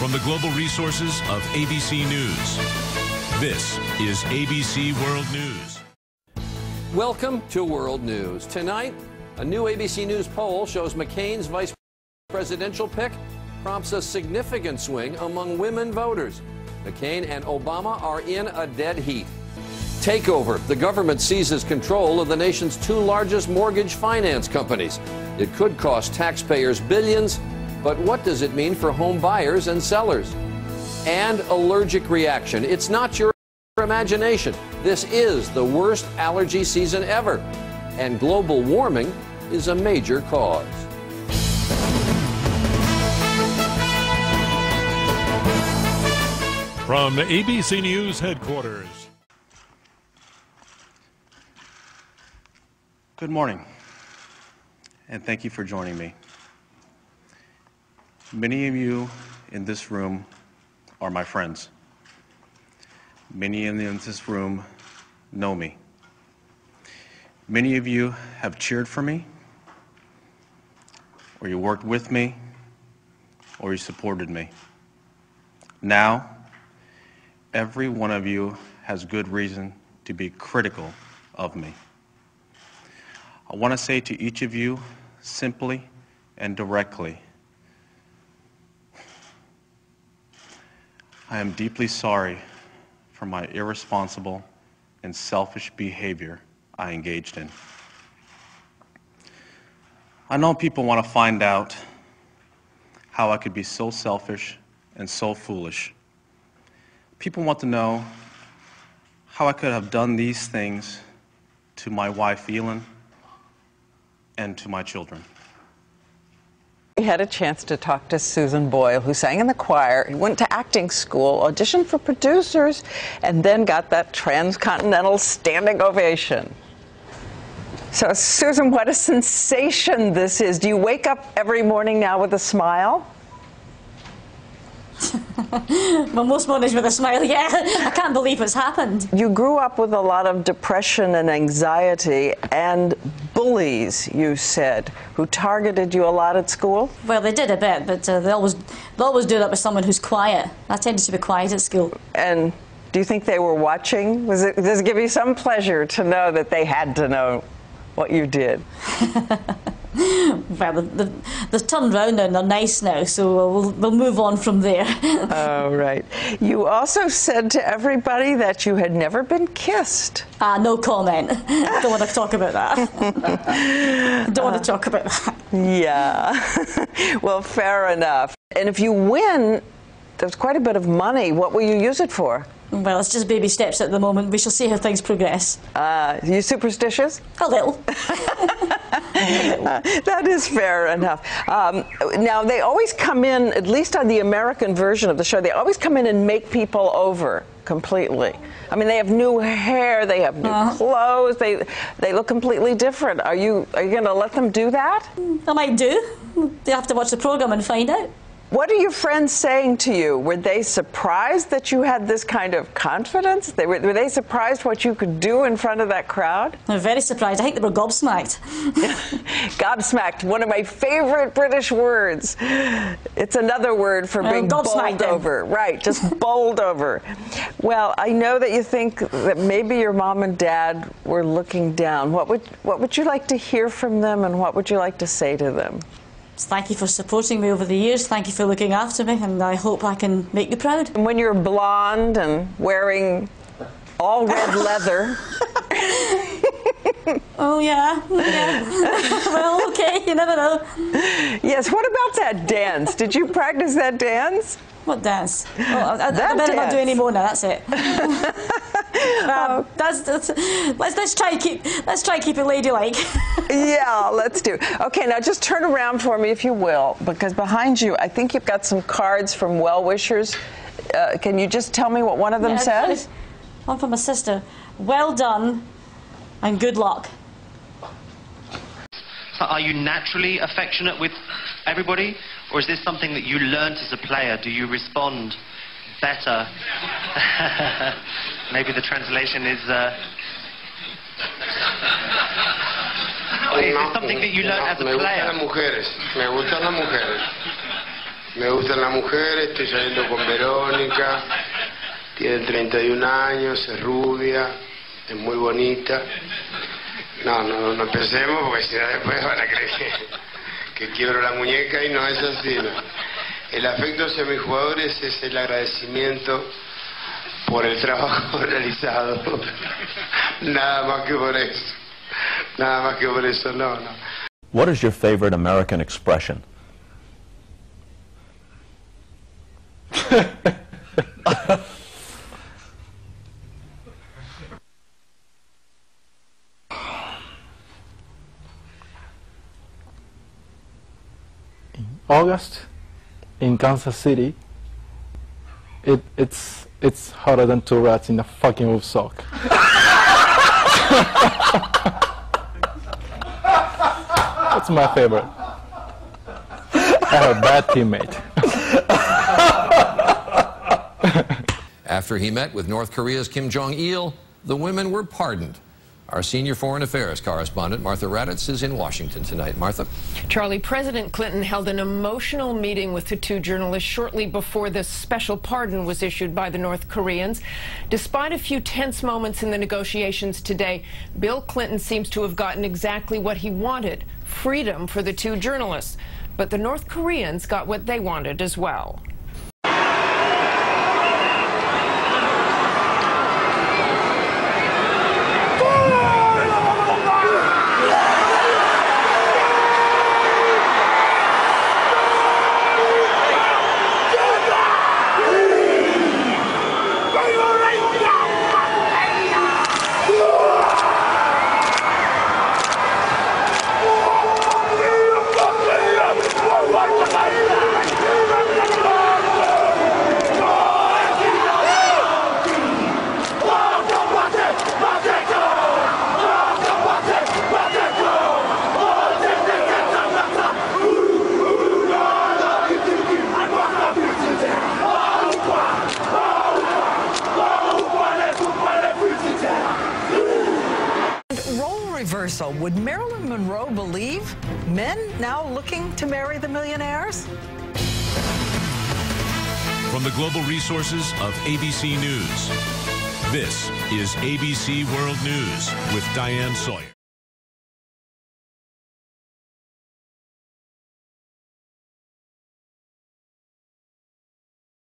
from the global resources of ABC News. This is ABC World News. Welcome to World News. Tonight, a new ABC News poll shows McCain's vice presidential pick prompts a significant swing among women voters. McCain and Obama are in a dead heat. Takeover. The government seizes control of the nation's two largest mortgage finance companies. It could cost taxpayers billions, but what does it mean for home buyers and sellers? And allergic reaction. It's not your imagination. This is the worst allergy season ever, and global warming is a major cause. From ABC News headquarters. Good morning, and thank you for joining me. Many of you in this room are my friends. Many in this room know me. Many of you have cheered for me, or you worked with me, or you supported me. Now, every one of you has good reason to be critical of me. I want to say to each of you, simply and directly, I am deeply sorry for my irresponsible and selfish behavior I engaged in. I know people want to find out how I could be so selfish and so foolish. People want to know how I could have done these things to my wife, Elin, and to my children. We had a chance to talk to Susan Boyle, who sang in the choir, went to acting school, auditioned for producers, and then got that transcontinental standing ovation. So, Susan, what a sensation this is. Do you wake up every morning now with a smile? Well, most mornings with a smile, yeah. I can't believe it's happened. You grew up with a lot of depression and anxiety and bullies, you said, who targeted you a lot at school? Well, they did a bit, but they always do that with someone who's quiet. I tended to be quiet at school. And do you think they were watching? Does it give you some pleasure to know that they had to know what you did? Well, they've turned round and they're nice now, so we'll move on from there. Oh, right. You also said to everybody that you had never been kissed. No comment. Don't want to talk about that. Don't want to talk about that. Yeah. Well, fair enough. And if you win, there's quite a bit of money. What will you use it for? Well, it's just baby steps at the moment. We shall see how things progress. You superstitious? A little. That is fair enough. Now, they always come in, at least on the American version of the show, they always come in and make people over completely. I mean, they have new hair, they have new clothes, they look completely different. Are you going to let them do that? I might do. They have to watch the program and find out. What are your friends saying to you? Were they surprised that you had this kind of confidence? Were they surprised what you could do in front of that crowd? They're very surprised. I think they were gobsmacked. Gobsmacked, one of my favorite British words. It's another word for being bowled over. Right, just bowled over. Well, I know that you think that maybe your mom and dad were looking down. What would you like to hear from them, and what would you like to say to them? Thank you for supporting me over the years. Thank you for looking after me, and I hope I can make you proud. And when you're blonde and wearing all red leather. Oh, yeah. Well, okay, you never know. Yes, what about that dance? Did you practice that dance? What dance? Oh, I better not do any more now, that's it. Let's try and keep it ladylike. Yeah, let's do. Okay, now just turn around for me if you will, because behind you, I think you've got some cards from well-wishers. Can you just tell me what one of them says? One from my sister. Well done and good luck. Are you naturally affectionate with everybody, or is this something that you learned as a player? Do you respond better? Maybe the translation is... Is it something that you learned as a player? Me gustan las mujeres. Me gustan las mujeres, estoy saliendo con Verónica, tiene 31 años, es rubia, es muy bonita. No empecemos porque si no después van a creer que quiebro la muñeca y no es así, ¿no? El afecto hacia mis jugadores es el agradecimiento por el trabajo realizado. Nada más que por eso. Nada más que por eso, no. What is your favorite American expression? August in Kansas City, it's hotter than two rats in a fucking wolf sock. That's my favorite. I have a bad teammate. After he met with North Korea's Kim Jong-il, the women were pardoned. Our senior foreign affairs correspondent, Martha Raddatz, is in Washington tonight. Martha? Charlie, President Clinton held an emotional meeting with the two journalists shortly before this special pardon was issued by the North Koreans. Despite a few tense moments in the negotiations today, Bill Clinton seems to have gotten exactly what he wanted, freedom for the two journalists. But the North Koreans got what they wanted as well. Reversal. Would Marilyn Monroe believe men now looking to marry the millionaires? From the global resources of ABC News, this is ABC World News with Diane Sawyer.